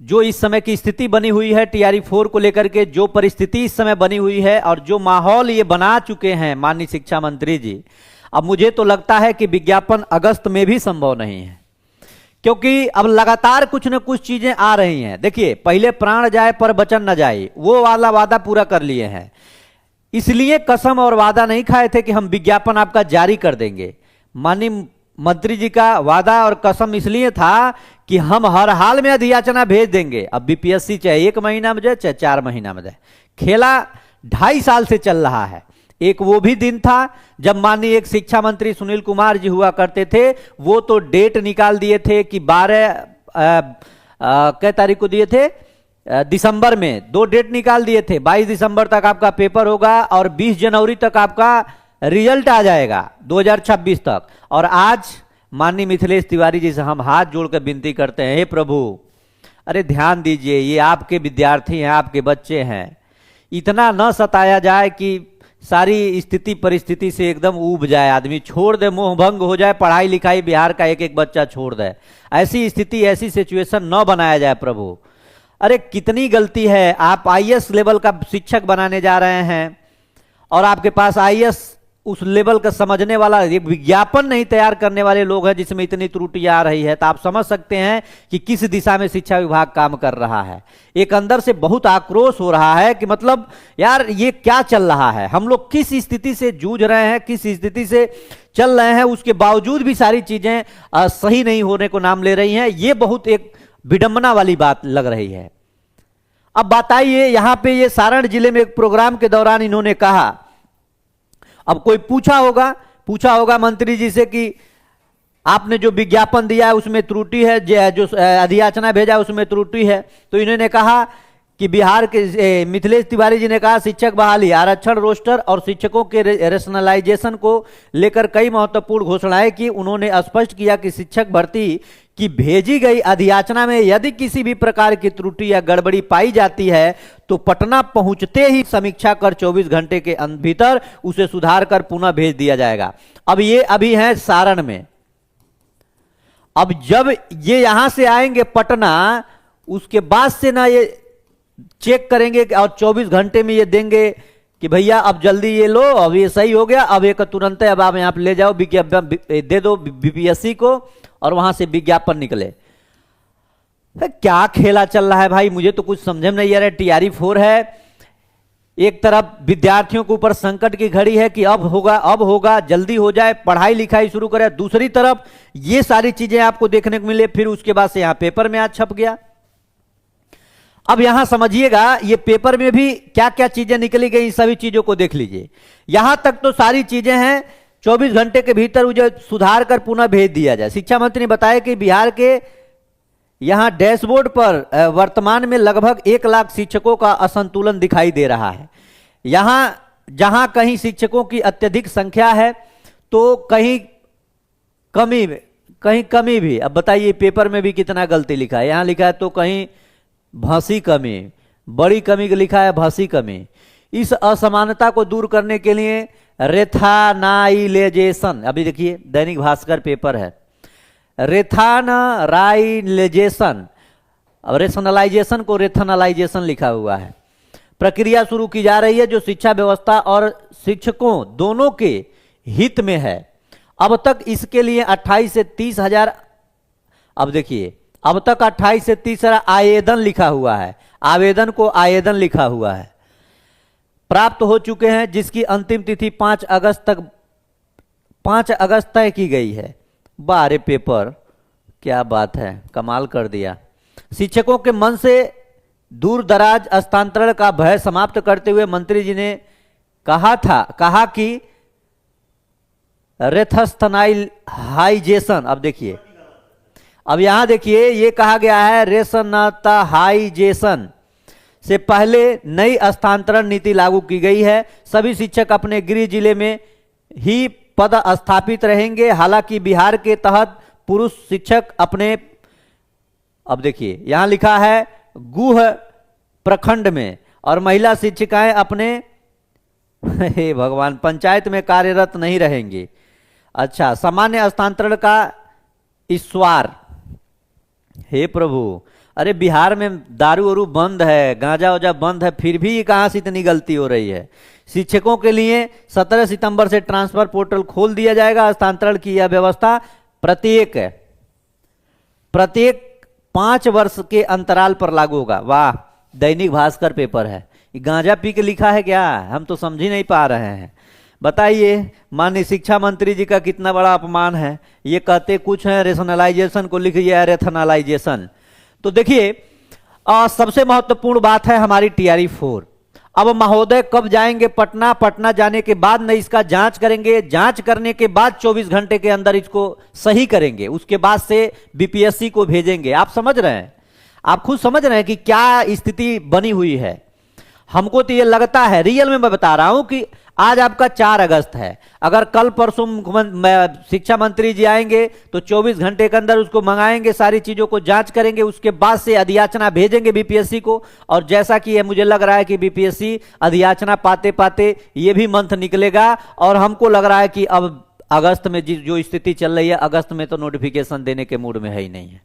जो इस समय की स्थिति बनी हुई है टीआरई 4 को लेकर के, जो परिस्थिति इस समय बनी हुई है और जो माहौल ये बना चुके हैं माननीय शिक्षा मंत्री जी, अब मुझे तो लगता है कि विज्ञापन अगस्त में भी संभव नहीं है, क्योंकि अब लगातार कुछ न कुछ चीजें आ रही हैं। देखिए, पहले प्राण जाए पर वचन न जाए, वो वाला वादा पूरा कर लिए हैं, इसलिए कसम और वादा नहीं खाए थे कि हम विज्ञापन आपका जारी कर देंगे। माननीय मंत्री जी का वादा और कसम इसलिए था कि हम हर हाल में अधियाचना भेज देंगे। अब बीपीएससी चाहे 1 महीना में जाए चाहे 4 महीना में जाए, खेला 2.5 साल से चल रहा है। एक वो भी दिन था जब माननीय एक शिक्षा मंत्री सुनील कुमार जी हुआ करते थे, वो तो डेट निकाल दिए थे कि 12 कै तारीख को दिए थे, दिसंबर में 2 डेट निकाल दिए थे। 22 दिसंबर तक आपका पेपर होगा और 20 जनवरी तक आपका रिजल्ट आ जाएगा 2026 तक। और आज माननीय मिथिलेश तिवारी जी से हम हाथ जोड़कर विनती करते हैं, हे प्रभु, अरे ध्यान दीजिए, ये आपके विद्यार्थी हैं, आपके बच्चे हैं, इतना न सताया जाए कि सारी स्थिति परिस्थिति से एकदम ऊब जाए, आदमी छोड़ दे, मोह भंग हो जाए, पढ़ाई लिखाई बिहार का एक एक बच्चा छोड़ दे। ऐसी स्थिति, ऐसी सिचुएशन न बनाया जाए प्रभु। अरे कितनी गलती है, आप आईएएस लेवल का शिक्षक बनाने जा रहे हैं और आपके पास आईएएस उस लेवल का समझने वाला एक विज्ञापन नहीं तैयार करने वाले लोग हैं, जिसमें इतनी त्रुटियां आ रही है, तो आप समझ सकते हैं कि किस दिशा में शिक्षा विभाग काम कर रहा है। एक अंदर से बहुत आक्रोश हो रहा है कि मतलब यार ये क्या चल रहा है, हम लोग किस स्थिति से जूझ रहे हैं, किस स्थिति से चल रहे हैं, उसके बावजूद भी सारी चीजें सही नहीं होने को नाम ले रही हैं। ये बहुत एक विडंबना वाली बात लग रही है। अब बताइए, यहां पे ये सारण जिले में एक प्रोग्राम के दौरान इन्होंने कहा, अब कोई पूछा होगा मंत्री जी से कि आपने जो विज्ञापन दिया है उसमें त्रुटि है, जो अधियाचना भेजा है उसमें त्रुटि है, तो इन्होंने कहा कि बिहार के मिथिलेश तिवारी जी ने कहा शिक्षक बहाली, आरक्षण, रोस्टर और शिक्षकों के रेशनलाइजेशन को लेकर कई महत्वपूर्ण घोषणाएं की। उन्होंने स्पष्ट किया कि शिक्षक भर्ती की भेजी गई अधियाचना में यदि किसी भी प्रकार की त्रुटि या गड़बड़ी पाई जाती है तो पटना पहुंचते ही समीक्षा कर 24 घंटे के भीतर उसे सुधार कर पुनः भेज दिया जाएगा। अब ये अभी है सारण में, अब जब ये यहां से आएंगे पटना, उसके बाद से ना ये चेक करेंगे और 24 घंटे में ये देंगे कि भैया अब जल्दी ये लो, अब ये सही हो गया, अब एक तुरंत अब आप यहां पे ले जाओ, दे दो बीपीएससी को और वहां से विज्ञापन निकले। क्या खेला चल रहा है भाई, मुझे तो कुछ समझ में नहीं आ रहा है। टीआरई 4 है, एक तरफ विद्यार्थियों के ऊपर संकट की घड़ी है कि अब होगा, जल्दी हो जाए, पढ़ाई लिखाई शुरू करें, दूसरी तरफ ये सारी चीजें आपको देखने को मिले, फिर उसके बाद से यहां पेपर में आज छप गया। अब यहां समझिएगा, ये पेपर में भी क्या क्या चीजें निकली गई, सभी चीजों को देख लीजिए। यहां तक तो सारी चीजें हैं, 24 घंटे के भीतर उसे सुधार कर पुनः भेज दिया जाए। शिक्षा मंत्री ने बताया कि बिहार के यहां डैशबोर्ड पर वर्तमान में लगभग 1 लाख शिक्षकों का असंतुलन दिखाई दे रहा है। यहां जहां कहीं शिक्षकों की अत्यधिक संख्या है तो कहीं कमी भी। अब बताइए, पेपर में भी कितना गलती लिखा है, यहां लिखा है तो कहीं भाषी कमी, बड़ी कमी लिखा है भाषी कमी। इस असमानता को दूर करने के लिए रेथानाइलेजेशन, अभी देखिए दैनिक भास्कर पेपर है, रेथानाइलेजेशन, अब रेशनलाइजेशन को रेथनालाइजेशन लिखा हुआ है, प्रक्रिया शुरू की जा रही है जो शिक्षा व्यवस्था और शिक्षकों दोनों के हित में है। अब तक इसके लिए 28 से 30 हजार, अब देखिए अब तक 28 से 30 हजार आवेदन लिखा हुआ है, आवेदन को आवेदन लिखा हुआ है, प्राप्त हो चुके हैं, जिसकी अंतिम तिथि 5 अगस्त तय की गई है। बारे पेपर, क्या बात है, कमाल कर दिया। शिक्षकों के मन से दूर दराज हस्तांतरण का भय समाप्त करते हुए मंत्री जी ने कहा कि रेथस्थनाइजेशन, अब यहां देखिए ये कहा गया है रेशनताहाइजेशन से पहले नई हस्तांतरण नीति लागू की गई है। सभी शिक्षक अपने गृह जिले में ही पद स्थापित रहेंगे। हालांकि बिहार के तहत पुरुष शिक्षक अपने, अब देखिए यहां लिखा है गुह प्रखंड में, और महिला शिक्षिकाएं अपने हे भगवान पंचायत में कार्यरत नहीं रहेंगी। अच्छा, सामान्य हस्तांतरण का ईश्वर, हे प्रभु, अरे बिहार में दारू वारू बंद है, गांजा वाजा बंद है, फिर भी ये कहां से इतनी गलती हो रही है। शिक्षकों के लिए 17 सितंबर से ट्रांसफर पोर्टल खोल दिया जाएगा। हस्तांतरण की यह व्यवस्था प्रत्येक 5 वर्ष के अंतराल पर लागू होगा। वाह, दैनिक भास्कर पेपर है, ये गांजा पी के लिखा है क्या? हम तो समझ ही नहीं पा रहे हैं। बताइए, माननीय शिक्षा मंत्री जी का कितना बड़ा अपमान है। ये कहते कुछ है, रेशनलाइजेशन को लिखिए रेथनलाइजेशन। तो देखिए, सबसे महत्वपूर्ण बात है हमारी TRE 4। अब महोदय कब जाएंगे पटना? पटना जाने के बाद न इसका जांच करेंगे, जांच करने के बाद 24 घंटे के अंदर इसको सही करेंगे, उसके बाद से BPSC को भेजेंगे। आप समझ रहे हैं, आप खुद समझ रहे हैं कि क्या स्थिति बनी हुई है। हमको तो ये लगता है, रियल में मैं बता रहा हूं कि आज आपका 4 अगस्त है, अगर कल परसों शिक्षा मंत्री जी आएंगे तो 24 घंटे के अंदर उसको मंगाएंगे, सारी चीजों को जांच करेंगे, उसके बाद से अधियाचना भेजेंगे BPSC को। और जैसा कि ये मुझे लग रहा है कि BPSC अधियाचना पाते पाते ये भी मंथ निकलेगा, और हमको लग रहा है कि अब अगस्त में जो स्थिति चल रही है, अगस्त में तो नोटिफिकेशन देने के मूड में है ही नहीं है।